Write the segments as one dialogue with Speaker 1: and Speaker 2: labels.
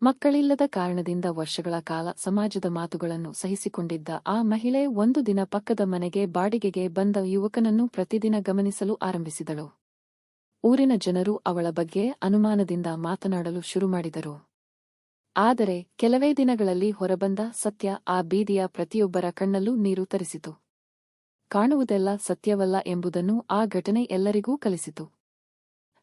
Speaker 1: ಮಕ್ಕಳಿಲ್ಲದ ಕಾರಣದಿಂದ ವರ್ಷಗಳ ಕಾಲ ಸಮಾಜದ ಮಾತುಗಳನ್ನು ಸಹಿಸಿಕೊಂಡಿದ್ದ ಆ ಮಹಿಳೆ ಒಂದು ದಿನ ಪಕ್ಕದ ಮನೆಗೆ ಬಾಡಿಗೆಗೆ ಬಂದ ಯುವಕನನ್ನು ಪ್ರತಿದಿನ ಗಮನಿಸಲು ಆರಂಭಿಸಿದಳು. ಊರಿನ ಜನರು ಅವಳ ಬಗ್ಗೆ ಅನುಮಾನದಿಂದ ಮಾತನಾಡಲು ಶುರುಮಾಡಿದರು. ಆದರೆ ಕೆಲವೇ ದಿನಗಳಲ್ಲಿ ಹೊರಬಂದ ಸತ್ಯ ಆ ಬೀದಿಯ ಪ್ರತಿಯೊಬ್ಬರ ಕಣ್ಣಲ್ಲೂ ನೀರು ತರಿಸಿತು. ಕಾಣುವುದೆಲ್ಲ ಸತ್ಯವಲ್ಲ ಎಂಬುದನ್ನು ಆ ಘಟನೆ ಎಲ್ಲರಿಗೂ ಕಲಿಸಿತು.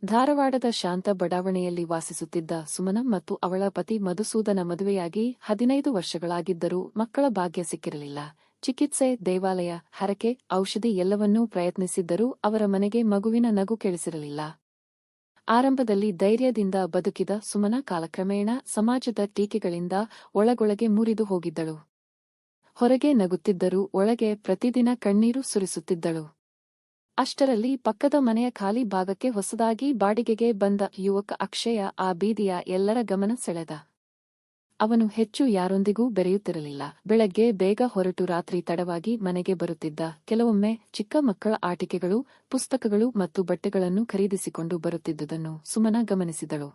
Speaker 1: ಧಾರವಾಡದ ಶಾಂತ ಬಡಾವಣೆಯಲ್ಲಿ ವಾಸಿಸುತ್ತಿದ್ದ ಸುಮನ ಮತ್ತು ಅವಳ ಪತಿ ಮಧುಸೂದನ ಮದುವೆಯಾಗಿ 15 ವರ್ಷಗಳಾಗಿದ್ದರೂ ಮಕ್ಕಳ ಭಾಗ್ಯ ಸಿಕ್ಕಿರಲಿಲ್ಲ. ಚಿಕಿತ್ಸೆ, ದೇವಾಲಯ, ಹರಕೆ, ಔಷಧಿ ಎಲ್ಲವನ್ನೂ ಪ್ರಯತ್ನಿಸಿದ್ದರೂ ಅವರ ಮನೆಗೆ ಮಗುವಿನ ನಗು ಕೇಳಿಸಿರಲಿಲ್ಲ. ಆರಂಭದಲ್ಲಿ ಧೈರ್ಯದಿಂದ ಬದುಕಿದ ಸುಮನ ಕಾಲಕ್ರಮೇಣ ಸಮಾಜದ ಟೀಕೆಗಳಿಂದ ಒಳಗೊಳಗೆ ಮುರಿದು ಹೋಗಿದ್ದಳು. ಹೊರಗೆ ನಗುತ್ತಿದ್ದರೂ ಒಳಗೆ ಪ್ರತಿದಿನ ಕಣ್ಣೀರು ಸುರಿಸುತ್ತಿದ್ದಳು. ಅಷ್ಟರಲ್ಲಿ ಪಕ್ಕದ ಮನೆಯ ಖಾಲಿ ಭಾಗಕ್ಕೆ ಹೊಸದಾಗಿ ಬಾಡಿಗೆಗೆ ಬಂದ ಯುವಕ ಅಕ್ಷಯ ಆ ಬೀದಿಯ ಎಲ್ಲರ ಗಮನ ಸೆಳೆದ. ಅವನು ಹೆಚ್ಚು ಯಾರೊಂದಿಗೂ ಬೆರೆಯುತ್ತಿರಲಿಲ್ಲ. ಬೆಳಗ್ಗೆ ಬೇಗ ಹೊರಟು ರಾತ್ರಿ ತಡವಾಗಿ ಮನೆಗೆ ಬರುತ್ತಿದ್ದ. ಕೆಲವೊಮ್ಮೆ ಚಿಕ್ಕ ಮಕ್ಕಳ ಆಟಿಕೆಗಳು, ಪುಸ್ತಕಗಳು ಮತ್ತು ಬಟ್ಟೆಗಳನ್ನು ಖರೀದಿಸಿಕೊಂಡು ಬರುತ್ತಿದ್ದುದನ್ನು ಸುಮನ ಗಮನಿಸಿದಳು.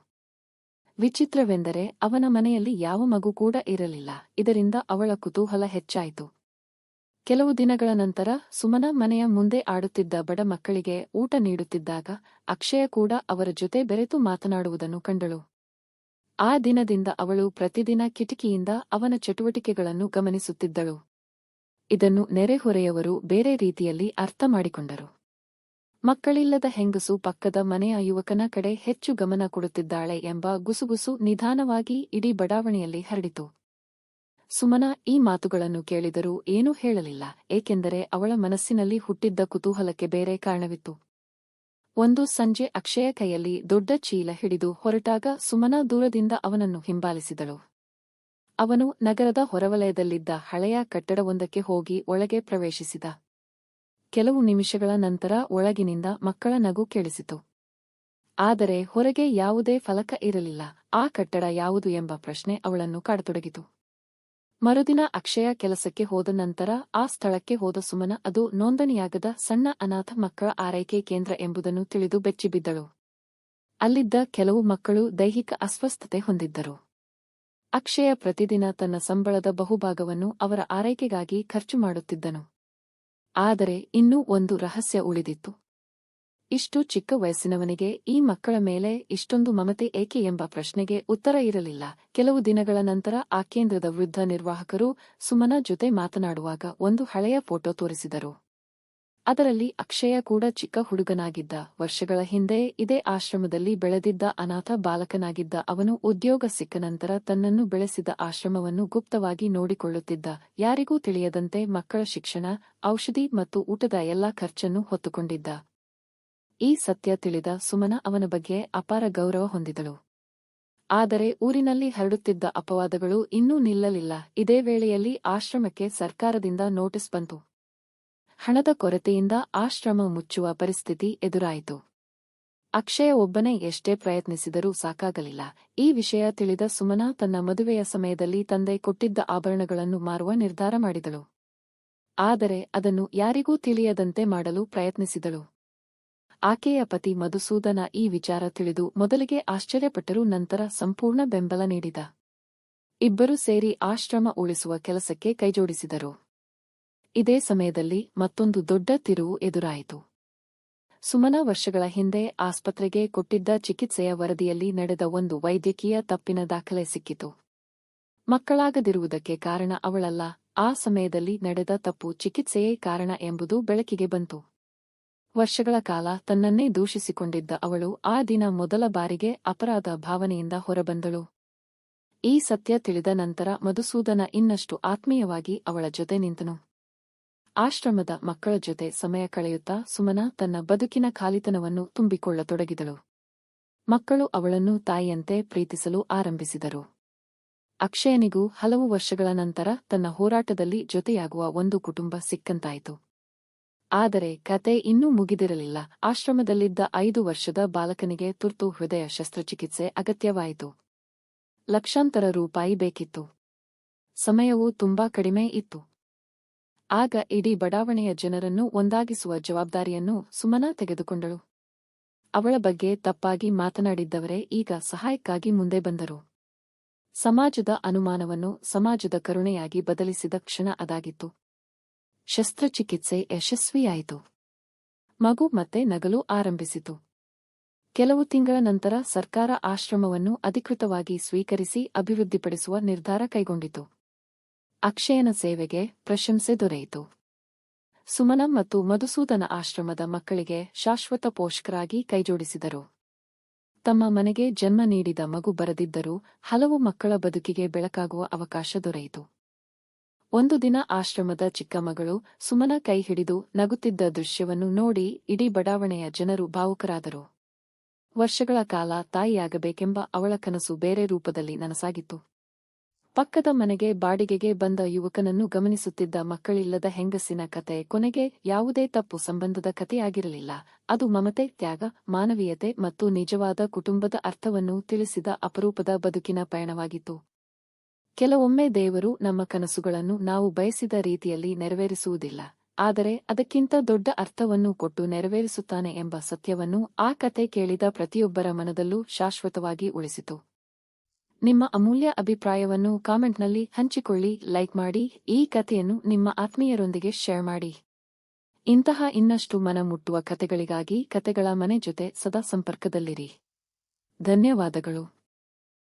Speaker 1: ವಿಚಿತ್ರವೆಂದರೆ ಅವನ ಮನೆಯಲ್ಲಿ ಯಾವ ಮಗು ಕೂಡ ಇರಲಿಲ್ಲ. ಇದರಿಂದ ಅವಳ ಕುತೂಹಲ ಹೆಚ್ಚಾಯಿತು. ಕೆಲವು ದಿನಗಳ ನಂತರ ಸುಮನ ಮನೆಯ ಮುಂದೆ ಆಡುತ್ತಿದ್ದ ಬಡ ಮಕ್ಕಳಿಗೆ ಊಟ ನೀಡುತ್ತಿದ್ದಾಗ ಅಕ್ಷಯ ಕೂಡ ಅವರ ಜೊತೆ ಬೆರೆತು ಮಾತನಾಡುವುದನ್ನು ಕಂಡಳು. ಆ ದಿನದಿಂದ ಅವಳು ಪ್ರತಿದಿನ ಕಿಟಕಿಯಿಂದ ಅವನ ಚಟುವಟಿಕೆಗಳನ್ನು ಗಮನಿಸುತ್ತಿದ್ದಳು. ಇದನ್ನು ನೆರೆಹೊರೆಯವರು ಬೇರೆ ರೀತಿಯಲ್ಲಿ ಅರ್ಥ ಮಾಡಿಕೊಂಡರು. ಮಕ್ಕಳಿಲ್ಲದ ಹೆಂಗಸು ಪಕ್ಕದ ಮನೆಯ ಯುವಕನ ಕಡೆ ಹೆಚ್ಚು ಗಮನ ಕೊಡುತ್ತಿದ್ದಾಳೆ ಎಂಬ ಗುಸುಗುಸು ನಿಧಾನವಾಗಿ ಇಡೀ ಬಡಾವಣೆಯಲ್ಲಿ ಹರಡಿತು. ಸುಮನ ಈ ಮಾತುಗಳನ್ನು ಕೇಳಿದರೂ ಏನೂ ಹೇಳಲಿಲ್ಲ, ಏಕೆಂದರೆ ಅವಳ ಮನಸ್ಸಿನಲ್ಲಿ ಹುಟ್ಟಿದ್ದ ಕುತೂಹಲಕ್ಕೆ ಬೇರೆ ಕಾರಣವಿತ್ತು. ಒಂದು ಸಂಜೆ ಅಕ್ಷಯ ಕೈಯಲ್ಲಿ ದೊಡ್ಡ ಚೀಲ ಹಿಡಿದು ಹೊರಟಾಗ ಸುಮನ ದೂರದಿಂದ ಅವನನ್ನು ಹಿಂಬಾಲಿಸಿದಳು. ಅವನು ನಗರದ ಹೊರವಲಯದಲ್ಲಿದ್ದ ಹಳೆಯ ಕಟ್ಟಡವೊಂದಕ್ಕೆ ಹೋಗಿ ಒಳಗೆ ಪ್ರವೇಶಿಸಿದ. ಕೆಲವು ನಿಮಿಷಗಳ ನಂತರ ಒಳಗಿನಿಂದ ಮಕ್ಕಳ ನಗು ಕೇಳಿಸಿತು. ಆದರೆ ಹೊರಗೆ ಯಾವುದೇ ಫಲಕ ಇರಲಿಲ್ಲ. ಆ ಕಟ್ಟಡ ಯಾವುದು ಎಂಬ ಪ್ರಶ್ನೆ ಅವಳನ್ನು ಕಾಡತೊಡಗಿತು. ಮರುದಿನ ಅಕ್ಷಯ ಕೆಲಸಕ್ಕೆ ಹೋದ ನಂತರ ಆ ಸ್ಥಳಕ್ಕೆ ಹೋದ ಸುಮನ ಅದು ನೋಂದಣಿಯಾಗದ ಸಣ್ಣ ಅನಾಥ ಮಕ್ಕಳ ಆರೈಕೆ ಕೇಂದ್ರ ಎಂಬುದನ್ನು ತಿಳಿದು ಬೆಚ್ಚಿಬಿದ್ದಳು. ಅಲ್ಲಿದ್ದ ಕೆಲವು ಮಕ್ಕಳು ದೈಹಿಕ ಅಸ್ವಸ್ಥತೆ ಹೊಂದಿದ್ದರು. ಅಕ್ಷಯ ಪ್ರತಿದಿನ ತನ್ನ ಸಂಬಳದ ಬಹುಭಾಗವನ್ನು ಅವರ ಆರೈಕೆಗಾಗಿ ಖರ್ಚು ಮಾಡುತ್ತಿದ್ದನು. ಆದರೆ ಇನ್ನೂ ಒಂದು ರಹಸ್ಯ ಉಳಿದಿತ್ತು. ಇಷ್ಟು ಚಿಕ್ಕ ವಯಸ್ಸಿನವನಿಗೆ ಈ ಮಕ್ಕಳ ಮೇಲೆ ಇಷ್ಟೊಂದು ಮಮತೆ ಏಕೆ ಎಂಬ ಪ್ರಶ್ನೆಗೆ ಉತ್ತರ ಇರಲಿಲ್ಲ. ಕೆಲವು ದಿನಗಳ ನಂತರ ಆ ಕೇಂದ್ರದ ವೃದ್ಧ ನಿರ್ವಾಹಕರು ಸುಮನ ಜೊತೆ ಮಾತನಾಡುವಾಗ ಒಂದು ಹಳೆಯ ಫೋಟೋ ತೋರಿಸಿದರು. ಅದರಲ್ಲಿ ಅಕ್ಷಯ ಕೂಡ ಚಿಕ್ಕ ಹುಡುಗನಾಗಿದ್ದ. ವರ್ಷಗಳ ಹಿಂದೆ ಇದೇ ಆಶ್ರಮದಲ್ಲಿ ಬೆಳೆದಿದ್ದ ಅನಾಥ ಬಾಲಕನಾಗಿದ್ದ ಅವನು ಉದ್ಯೋಗ ಸಿಕ್ಕ ನಂತರ ತನ್ನನ್ನು ಬೆಳೆಸಿದ ಆಶ್ರಮವನ್ನು ಗುಪ್ತವಾಗಿ ನೋಡಿಕೊಳ್ಳುತ್ತಿದ್ದ. ಯಾರಿಗೂ ತಿಳಿಯದಂತೆ ಮಕ್ಕಳ ಶಿಕ್ಷಣ, ಔಷಧಿ ಮತ್ತು ಊಟದ ಎಲ್ಲಾ ಖರ್ಚನ್ನು ಹೊತ್ತುಕೊಂಡಿದ್ದ. ಈ ಸತ್ಯ ತಿಳಿದ ಸುಮನ ಅವನ ಬಗ್ಗೆ ಅಪಾರ ಗೌರವ ಹೊಂದಿದಳು. ಆದರೆ ಊರಿನಲ್ಲಿ ಹರಡುತ್ತಿದ್ದ ಅಪವಾದಗಳು ಇನ್ನೂ ನಿಲ್ಲಲಿಲ್ಲ. ಇದೇ ವೇಳೆಯಲ್ಲಿ ಆಶ್ರಮಕ್ಕೆ ಸರ್ಕಾರದಿಂದ ನೋಟಿಸ್ ಬಂತು. ಹಣದ ಕೊರತೆಯಿಂದ ಆಶ್ರಮ ಮುಚ್ಚುವ ಪರಿಸ್ಥಿತಿ ಎದುರಾಯಿತು. ಅಕ್ಷಯ ಒಬ್ಬನೇ ಎಷ್ಟೇ ಪ್ರಯತ್ನಿಸಿದರೂ ಸಾಕಾಗಲಿಲ್ಲ. ಈ ವಿಷಯ ತಿಳಿದ ಸುಮನ ತನ್ನ ಮದುವೆಯ ಸಮಯದಲ್ಲಿ ತಂದೆ ಕೊಟ್ಟಿದ್ದ ಆಭರಣಗಳನ್ನು ಮಾರುವ ನಿರ್ಧಾರ ಮಾಡಿದಳು. ಆದರೆ ಅದನ್ನು ಯಾರಿಗೂ ತಿಳಿಯದಂತೆ ಮಾಡಲು ಪ್ರಯತ್ನಿಸಿದಳು. ಆಕೆಯ ಪತಿ ಮಧುಸೂದನ ಈ ವಿಚಾರ ತಿಳಿದು ಮೊದಲಿಗೆ ಆಶ್ಚರ್ಯಪಟ್ಟರೂ ನಂತರ ಸಂಪೂರ್ಣ ಬೆಂಬಲ ನೀಡಿದ. ಇಬ್ಬರೂ ಸೇರಿ ಆಶ್ರಮ ಉಳಿಸುವ ಕೆಲಸಕ್ಕೆ ಕೈಜೋಡಿಸಿದರು. ಇದೇ ಸಮಯದಲ್ಲಿ ಮತ್ತೊಂದು ದೊಡ್ಡ ತಿರುವು ಎದುರಾಯಿತು. ಸುಮನ ವರ್ಷಗಳ ಹಿಂದೆ ಆಸ್ಪತ್ರೆಗೆ ಕೊಟ್ಟಿದ್ದ ಚಿಕಿತ್ಸೆಯ ವರದಿಯಲ್ಲಿ ನಡೆದ ಒಂದು ವೈದ್ಯಕೀಯ ತಪ್ಪಿನ ದಾಖಲೆ ಸಿಕ್ಕಿತು. ಮಕ್ಕಳಾಗದಿರುವುದಕ್ಕೆ ಕಾರಣ ಅವಳಲ್ಲ, ಆ ಸಮಯದಲ್ಲಿ ನಡೆದ ತಪ್ಪು ಚಿಕಿತ್ಸೆಯೇ ಕಾರಣ ಎಂಬುದು ಬೆಳಕಿಗೆ ಬಂತು. ವರ್ಷಗಳ ಕಾಲ ತನ್ನನ್ನೇ ದೂಷಿಸಿಕೊಂಡಿದ್ದ ಅವಳು ಆ ದಿನ ಮೊದಲ ಬಾರಿಗೆ ಅಪರಾಧ ಭಾವನೆಯಿಂದ ಹೊರಬಂದಳು. ಈ ಸತ್ಯ ತಿಳಿದ ನಂತರ ಮಧುಸೂದನ ಇನ್ನಷ್ಟು ಆತ್ಮೀಯವಾಗಿ ಅವಳ ಜೊತೆ ನಿಂತನು. ಆಶ್ರಮದ ಮಕ್ಕಳ ಜೊತೆ ಸಮಯ ಕಳೆಯುತ್ತಾ ಸುಮನ ತನ್ನ ಬದುಕಿನ ಖಾಲಿತನವನ್ನು ತುಂಬಿಕೊಳ್ಳತೊಡಗಿದಳು. ಮಕ್ಕಳು ಅವಳನ್ನು ತಾಯಿಯಂತೆ ಪ್ರೀತಿಸಲು ಆರಂಭಿಸಿದರು. ಅಕ್ಷಯನಿಗೂ ಹಲವು ವರ್ಷಗಳ ನಂತರ ತನ್ನ ಹೋರಾಟದಲ್ಲಿ ಜೊತೆಯಾಗುವ ಒಂದು ಕುಟುಂಬ ಸಿಕ್ಕಂತಾಯಿತು. ಆದರೆ ಕತೆ ಇನ್ನೂ ಮುಗಿದಿರಲಿಲ್ಲ. ಆಶ್ರಮದಲ್ಲಿದ್ದ 5 ವರ್ಷದ ಬಾಲಕನಿಗೆ ತುರ್ತು ಹೃದಯ ಶಸ್ತ್ರಚಿಕಿತ್ಸೆ ಅಗತ್ಯವಾಯಿತು. ಲಕ್ಷಾಂತರ ರೂಪಾಯಿ ಬೇಕಿತ್ತು. ಸಮಯವೂ ತುಂಬಾ ಕಡಿಮೆ ಇತ್ತು. ಆಗ ಇಡೀ ಬಡಾವಣೆಯ ಜನರನ್ನು ಒಂದಾಗಿಸುವ ಜವಾಬ್ದಾರಿಯನ್ನು ಸುಮನ ತೆಗೆದುಕೊಂಡಳು. ಅವಳ ಬಗ್ಗೆ ತಪ್ಪಾಗಿ ಮಾತನಾಡಿದ್ದವರೇ ಈಗ ಸಹಾಯಕ್ಕಾಗಿ ಮುಂದೆ ಬಂದರು. ಸಮಾಜದ ಅನುಮಾನವನ್ನು ಸಮಾಜದ ಕರುಣೆಯಾಗಿ ಬದಲಿಸಿದ ಕ್ಷಣ ಅದಾಗಿತ್ತು. ಶಸ್ತ್ರಚಿಕಿತ್ಸೆ ಯಶಸ್ವಿಯಾಯಿತು. ಮಗು ಮತ್ತೆ ನಗಲು ಆರಂಭಿಸಿತು. ಕೆಲವು ತಿಂಗಳ ನಂತರ ಸರ್ಕಾರ ಆಶ್ರಮವನ್ನು ಅಧಿಕೃತವಾಗಿ ಸ್ವೀಕರಿಸಿ ಅಭಿವೃದ್ಧಿಪಡಿಸುವ ನಿರ್ಧಾರ ಕೈಗೊಂಡಿತು. ಅಕ್ಷಯನ ಸೇವೆಗೆ ಪ್ರಶಂಸೆ ದೊರೆಯಿತು. ಸುಮನ ಮತ್ತು ಮಧುಸೂದನ ಆಶ್ರಮದ ಮಕ್ಕಳಿಗೆ ಶಾಶ್ವತ ಪೋಷಕರಾಗಿ ಕೈಜೋಡಿಸಿದರು. ತಮ್ಮ ಮನೆಗೆ ಜನ್ಮ ನೀಡಿದ ಮಗು ಬರದಿದ್ದರೂ ಹಲವು ಮಕ್ಕಳ ಬದುಕಿಗೆ ಬೆಳಕಾಗುವ ಅವಕಾಶ ದೊರೆಯಿತು. ಒಂದು ದಿನ ಆಶ್ರಮದ ಚಿಕ್ಕ ಮಗಳು ಸುಮನ ಕೈ ಹಿಡಿದು ನಗುತ್ತಿದ್ದ ದೃಶ್ಯವನ್ನು ನೋಡಿ ಇಡೀ ಬಡಾವಣೆಯ ಜನರು ಭಾವುಕರಾದರು. ವರ್ಷಗಳ ಕಾಲ ತಾಯಿಯಾಗಬೇಕೆಂಬ ಅವಳ ಕನಸು ಬೇರೆ ರೂಪದಲ್ಲಿ ನನಸಾಗಿತ್ತು. ಪಕ್ಕದ ಮನೆಗೆ ಬಾಡಿಗೆಗೆ ಬಂದ ಯುವಕನನ್ನು ಗಮನಿಸುತ್ತಿದ್ದ ಮಕ್ಕಳಿಲ್ಲದ ಹೆಂಗಸಿನ ಕತೆ ಕೊನೆಗೆ ಯಾವುದೇ ತಪ್ಪು ಸಂಬಂಧದ ಕಥೆಯಾಗಿರಲಿಲ್ಲ. ಅದು ಮಮತೆ, ತ್ಯಾಗ, ಮಾನವೀಯತೆ ಮತ್ತು ನಿಜವಾದ ಕುಟುಂಬದ ಅರ್ಥವನ್ನು ತಿಳಿಸಿದ ಅಪರೂಪದ ಬದುಕಿನ ಪಯಣವಾಗಿತ್ತು. ಕೆಲವೊಮ್ಮೆ ದೇವರು ನಮ್ಮ ಕನಸುಗಳನ್ನು ನಾವು ಬಯಸಿದ ರೀತಿಯಲ್ಲಿ ನೆರವೇರಿಸುವುದಿಲ್ಲ, ಆದರೆ ಅದಕ್ಕಿಂತ ದೊಡ್ಡ ಅರ್ಥವನ್ನು ಕೊಟ್ಟು ನೆರವೇರಿಸುತ್ತಾನೆ ಎಂಬ ಸತ್ಯವನ್ನು ಆ ಕತೆ ಕೇಳಿದ ಪ್ರತಿಯೊಬ್ಬರ ಮನದಲ್ಲೂ ಶಾಶ್ವತವಾಗಿ ಉಳಿಸಿತು. ನಿಮ್ಮ ಅಮೂಲ್ಯ ಅಭಿಪ್ರಾಯವನ್ನು ಕಾಮೆಂಟ್ನಲ್ಲಿ ಹಂಚಿಕೊಳ್ಳಿ, ಲೈಕ್ ಮಾಡಿ, ಈ ಕಥೆಯನ್ನು ನಿಮ್ಮ ಆತ್ಮೀಯರೊಂದಿಗೆ ಶೇರ್ ಮಾಡಿ. ಇಂತಹ ಇನ್ನಷ್ಟು ಮನ ಮುಟ್ಟುವ ಕಥೆಗಳಿಗಾಗಿ ಕಥೆಗಳ ಮನೆ ಜೊತೆ ಸದಾ ಸಂಪರ್ಕದಲ್ಲಿರಿ. ಧನ್ಯವಾದಗಳು.